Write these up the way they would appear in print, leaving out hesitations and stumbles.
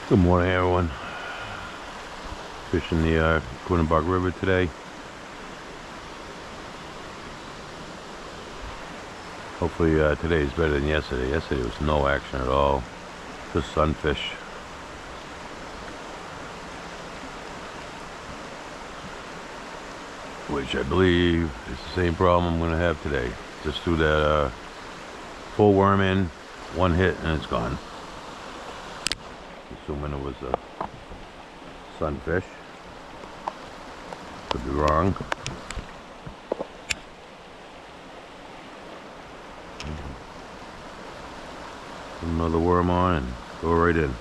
Good morning, everyone. Fishing the Quinnebog River today. Hopefully today is better than yesterday. Yesterday was no action at all, just sunfish. Which I believe is the same problem I'm going to have today. Just threw that full worm in, one hit, and it's gone. Assuming it was a sunfish. Could be wrong. Put another worm on and go right in.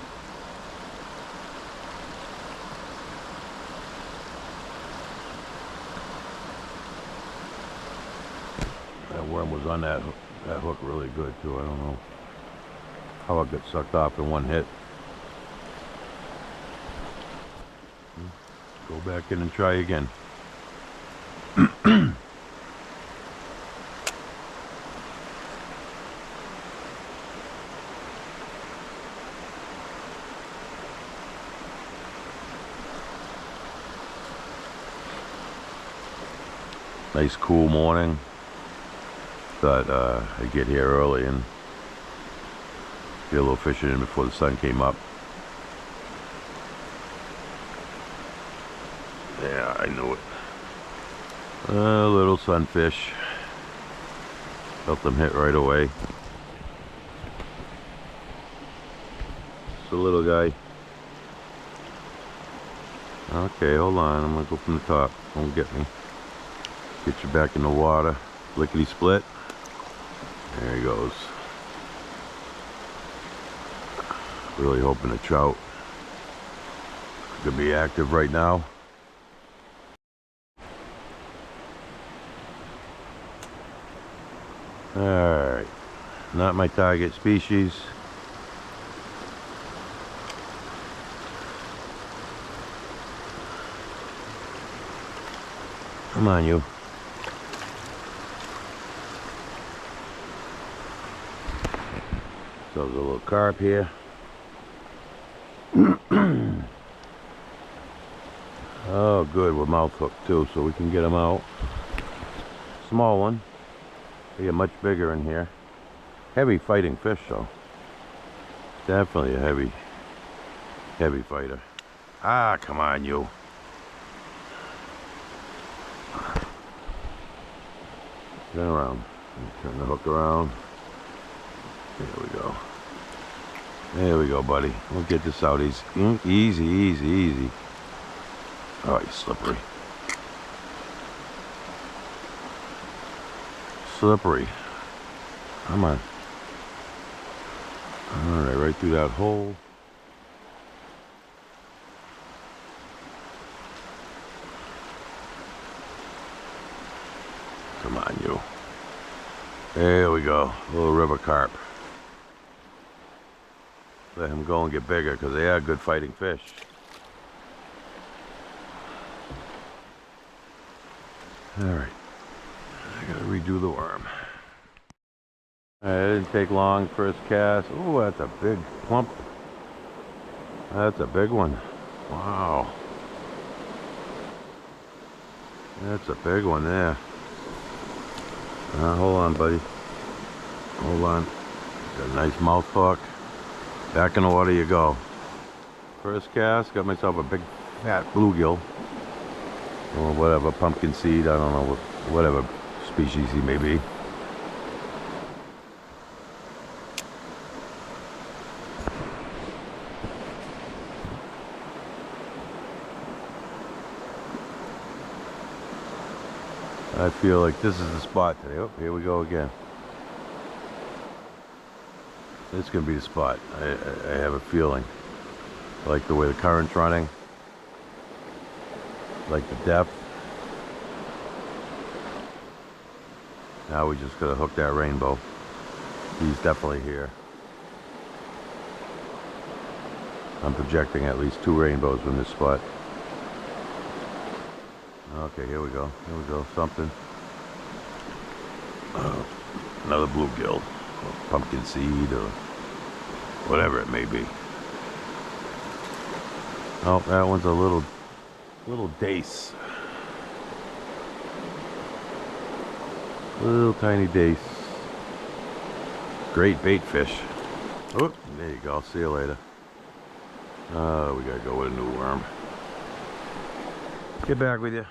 That worm was on that hook really good too. I don't know how it got sucked off in one hit. Go back in and try again. Nice cool morning. Thought I'd get here early and get a little fishing in before the sun came up. Yeah, I knew it. A little sunfish. Felt them hit right away. Just a little guy. Okay, hold on. I'm gonna go from the top. Don't get me. Get you back in the water. Lickety split. There he goes. Really hoping the trout could be active right now. Alright, not my target species. Come on, you. So there's a little carp here. Oh, good, we're mouth hooked too, so we can get them out. Small one. They get much bigger in here. Heavy fighting fish though. Definitely a heavy fighter. Ah, come on, you. Turn around. Turn the hook around. There we go. There we go, buddy. We'll get this out easy. Easy, easy, easy. Oh, he's slippery. Slippery. Come on. Alright, right through that hole. Come on, you. There we go. A little river carp. Let him go and get bigger because they are good fighting fish. Alright. I gotta redo the worm. Alright, it didn't take long. First cast. Oh, that's a big plump. That's a big one. Wow. That's a big one there. Hold on, buddy. Hold on. Got a nice mouth hook. Back in the water you go. First cast, got myself a big fat bluegill. Or whatever, pumpkin seed, I don't know, whatever species he may be. I feel like this is the spot today. Oh, here we go again. This is going to be the spot. I have a feeling. I like the way the current's running. I like the depth. Now we just got to hook that rainbow. He's definitely here. I'm projecting at least 2 rainbows in this spot. Okay, here we go. Here we go. Something. Another bluegill. Or pumpkin seed or whatever it may be. Oh, that one's a little dace. Little tiny dace. Great bait fish. Oh, there you go. I'll see you later. Oh, we gotta go with a new worm. Get back with you.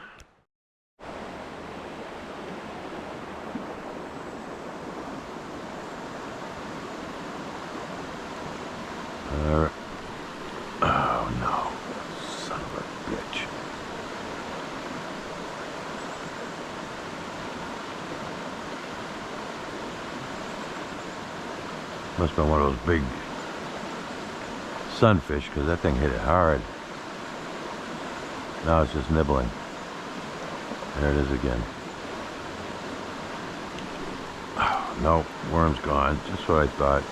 Alright. Oh no. Son of a bitch. Must have been one of those big sunfish, because that thing hit it hard. Now it's just nibbling. There it is again. Oh, no, worm's gone. Just what I thought.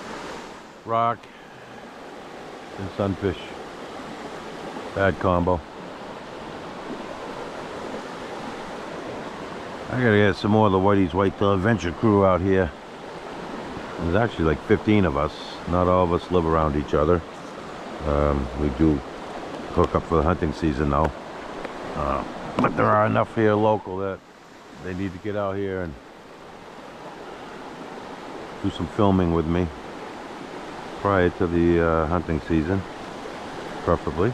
Rock and sunfish. Bad combo. I gotta get some more of the Whitey's Whitetail Adventure crew out here. There's actually like 15 of us. Not all of us live around each other. We do hook up for the hunting season though. But there are enough here local that they need to get out here and do some filming with me prior to the hunting season, preferably.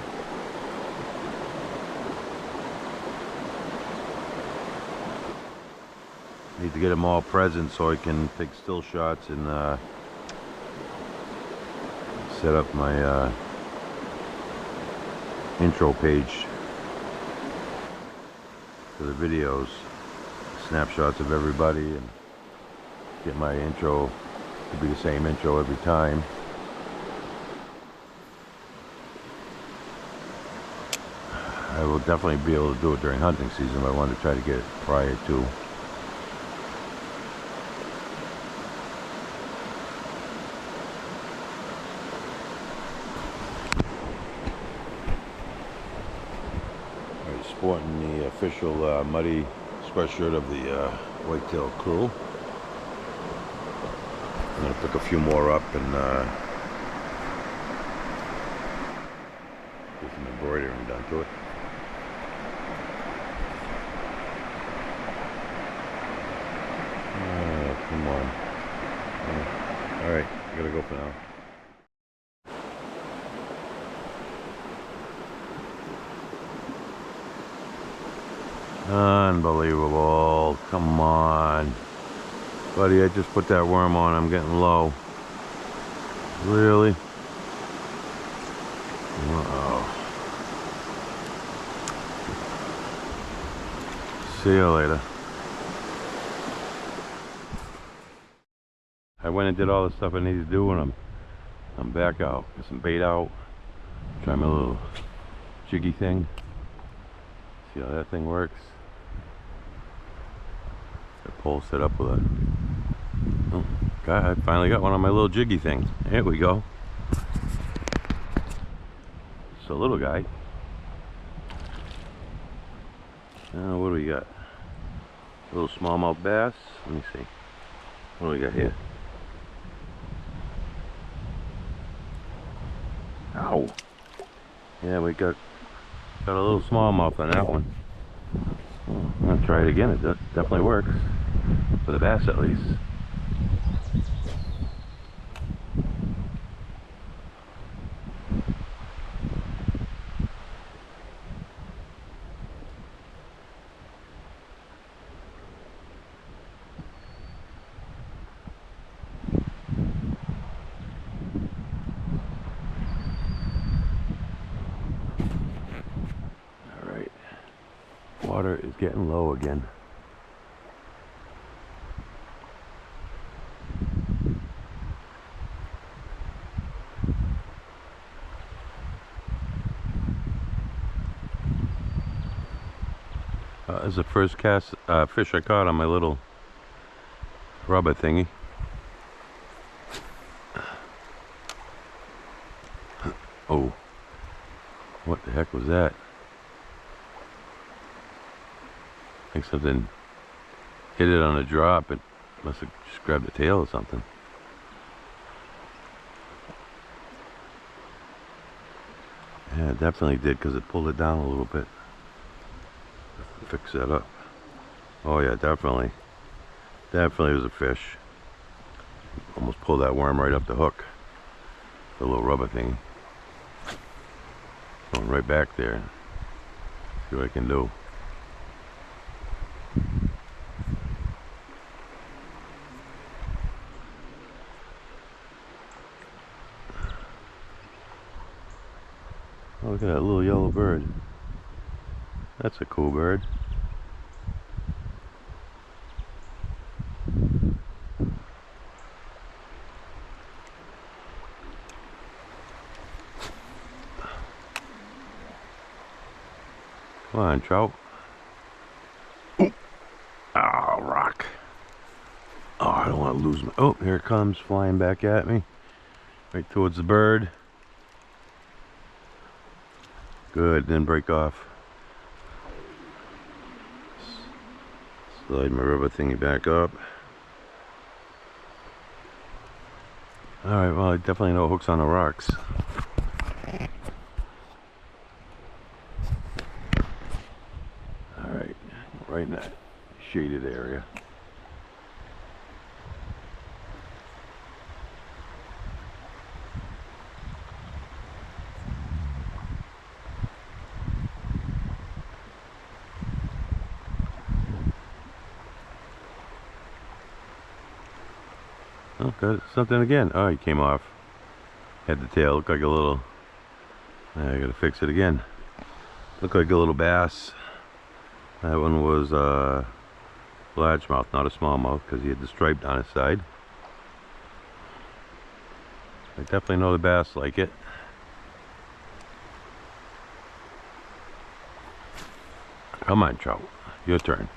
Need to get them all present so I can take still shots and set up my intro page for the videos, snapshots of everybody, and get my intro to be the same intro every time. I will definitely be able to do it during hunting season, but I want to try to get it prior to. Sporting the official muddy sweatshirt of the Whitetail crew. I'm going to pick a few more up and get some embroidering done to it. Come on. Alright, I gotta go for now. Unbelievable. Come on. Buddy, I just put that worm on. I'm getting low. Really? Uh-oh. See you later. I went and did all the stuff I needed to do, and I'm back out. Get some bait out. Try my little jiggy thing. See how that thing works. Got a pole set up with a... Oh, God, I finally got one on my little jiggy thing. There we go. It's a little guy. What do we got? A little smallmouth bass. Let me see. What do we got here? Ow! Yeah, we got a little smallmouth on that one. Oh, I'm gonna try it again. It definitely works. For the bass, at least. Alright. Water is getting low again. This is the first cast fish I caught on my little rubber thingy. Oh, what the heck was that? I think something hit it on a drop. It must have just grabbed the tail or something. Yeah, it definitely did because it pulled it down a little bit. Fix that up. Oh yeah, definitely. Definitely was a fish. Almost pulled that worm right up the hook. The little rubber thingy. Going right back there. See what I can do. Oh, look at that little yellow bird. That's a cool bird. Come on, trout. Ooh. Oh, rock. Oh, I don't want to lose my... Oh, here it comes, flying back at me. Right towards the bird. Good, didn't break off. Slide my rubber thingy back up. Alright, well, I definitely know it hooks on the rocks. Alright, right in that shaded area. Oh, got something again. Oh, he came off. Had the tail, looked like a little... I gotta fix it again. Looked like a little bass. That one was largemouth, not a smallmouth, because he had the stripe down his side. I definitely know the bass like it. Come on, trout. Your turn.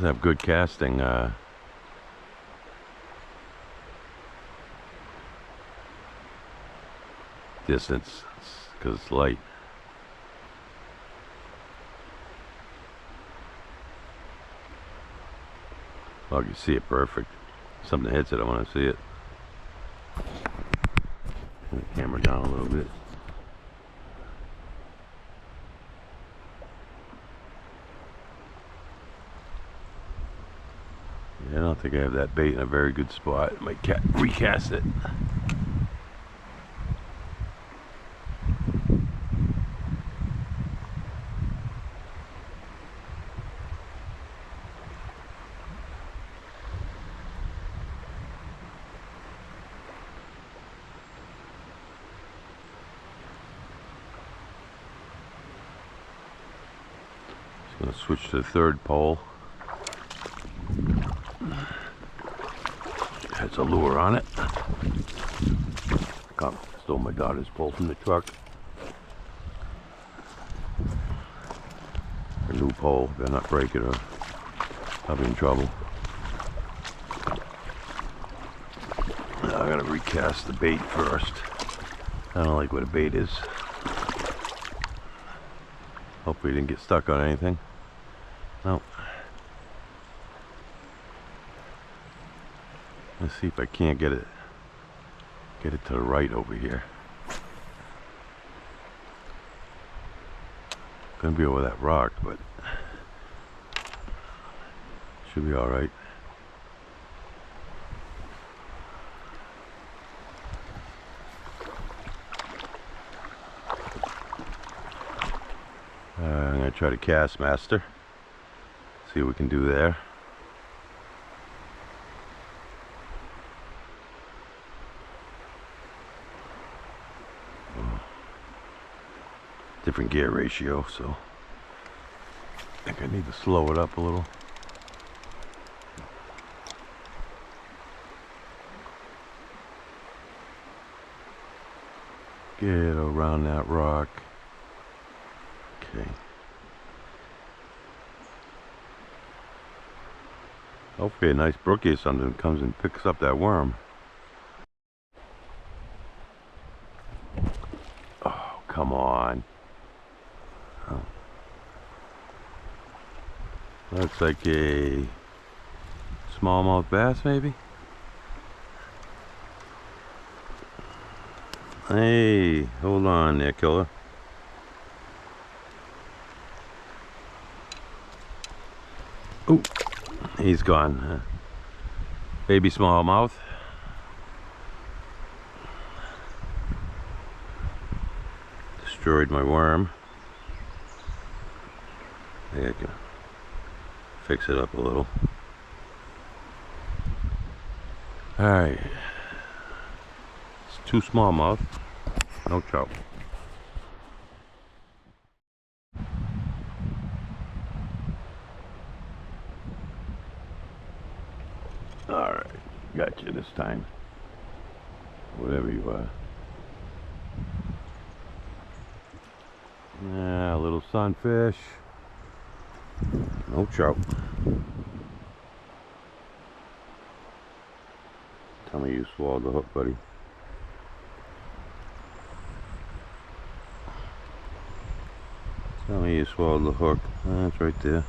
Doesn't have good casting. Distance because it's light. Well, you can see it perfect. Something hits it, I want to see it. Turn the camera down a little bit. Yeah, I don't think I have that bait in a very good spot. I might recast it. Just gonna switch to the third pole. Has a lure on it. Stole my daughter's pole from the truck. A new pole. Better not break it or I'll be in trouble. I gotta recast the bait first. I don't like what a bait is. Hopefully it didn't get stuck on anything. No. Let's see if I can't get it to the right over here. Gonna be over that rock, but should be all right. I'm gonna try to cast master. See what we can do there. Different gear ratio, so I think I need to slow it up a little. Get around that rock. Okay. Hopefully a nice brookie or something comes and picks up that worm. Oh, come on. Oh. Looks like a smallmouth bass, maybe? Hey, hold on there, killer. Oh, he's gone. Baby smallmouth. Destroyed my worm. Maybe I can fix it up a little. Alright. It's 2 smallmouth. No trout. Alright. Got you this time. Whatever you are. Yeah, a little sunfish. No trout. Tell me you swallowed the hook, buddy. Tell me you swallowed the hook. That's right there.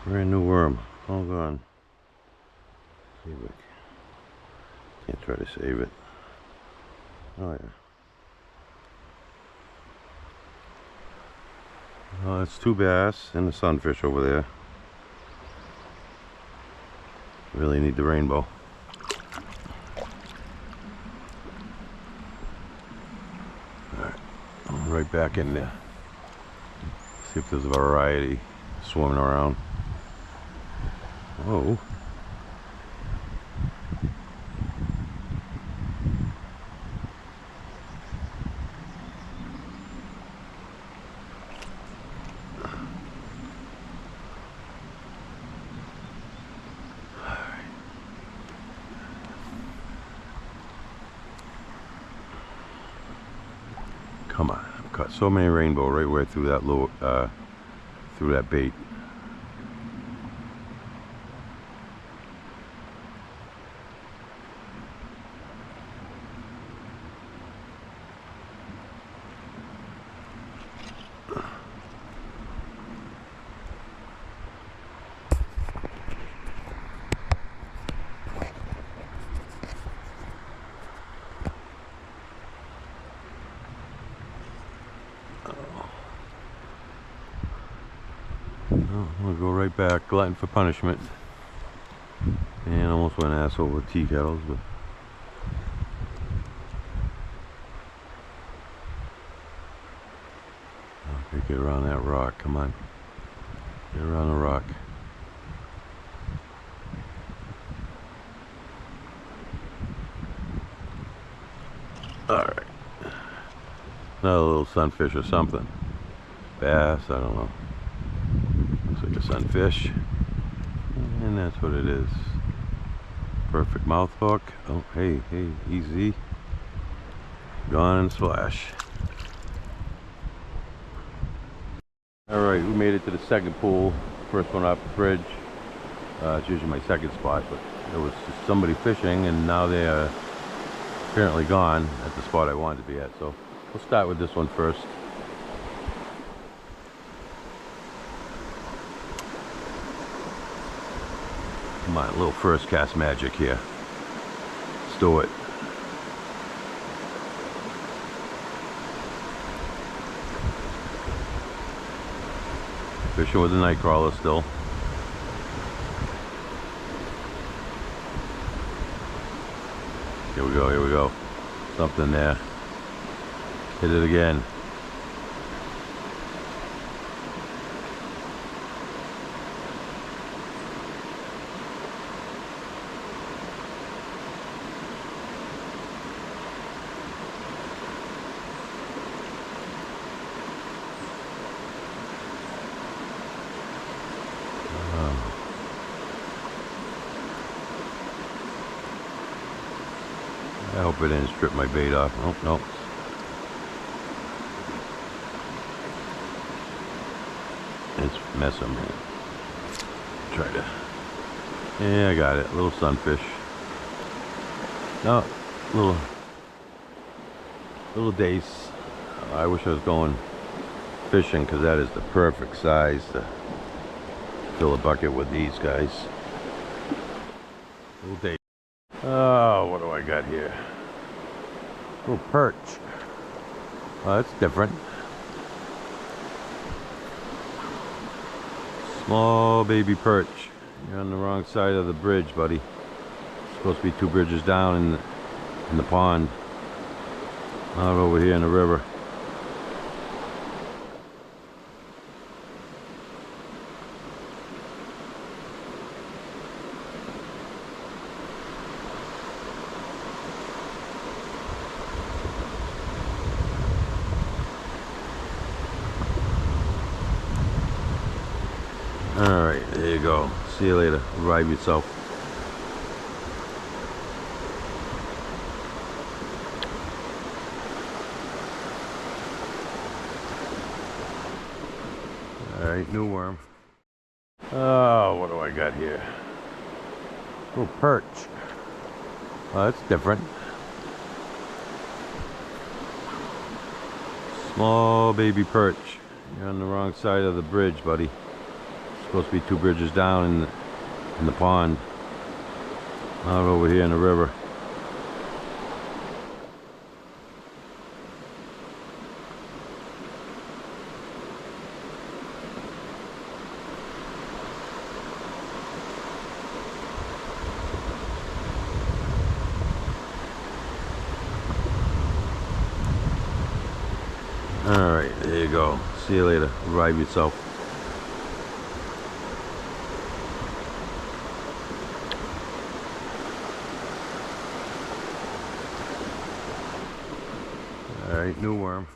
Brand new worm. Hold on. See if I can't try to save it. Oh yeah. Oh, it's 2 bass and the sunfish over there. Really need the rainbow. Alright, right back in there. See if there's a variety swimming around. Oh. Come on, I've caught so many rainbow right where through that little, through that bait. We'll go right back, glutton for punishment. And almost went ass over tea kettles, but okay, get around that rock, come on. Get around the rock. Alright. Another little sunfish or something. Bass, I don't know. Looks like a sunfish. And that's what it is. Perfect mouth hook. Oh, hey, easy. Gone and splash. Alright, we made it to the second pool. First one off the bridge. It's usually my second spot, but there was just somebody fishing and now they are apparently gone at the spot I wanted to be at. So we'll start with this one first. Come on, a little first cast magic here. Let's do it. Fishing with a night crawler still. Here we go, here we go. Something there. Hit it again. I hope it didn't strip my bait off. Nope, nope. It's messing me. Try to. Yeah, I got it. Little sunfish. No, little dace. I wish I was going fishing because that is the perfect size to fill a bucket with these guys. Little dace. Oh, what do I got here? Little perch. Oh, that's different. Small baby perch. You're on the wrong side of the bridge, buddy. It's supposed to be 2 bridges down in the pond. Not over here in the river. Alright, there you go. See you later. Revive yourself. Alright, new worm. Oh, what do I got here? Little perch. Oh, that's different. Small baby perch. You're on the wrong side of the bridge, buddy. Supposed to be 2 bridges down in the pond. Not over here in the river. Alright, there you go. See you later. Revive yourself. Alright, new worm.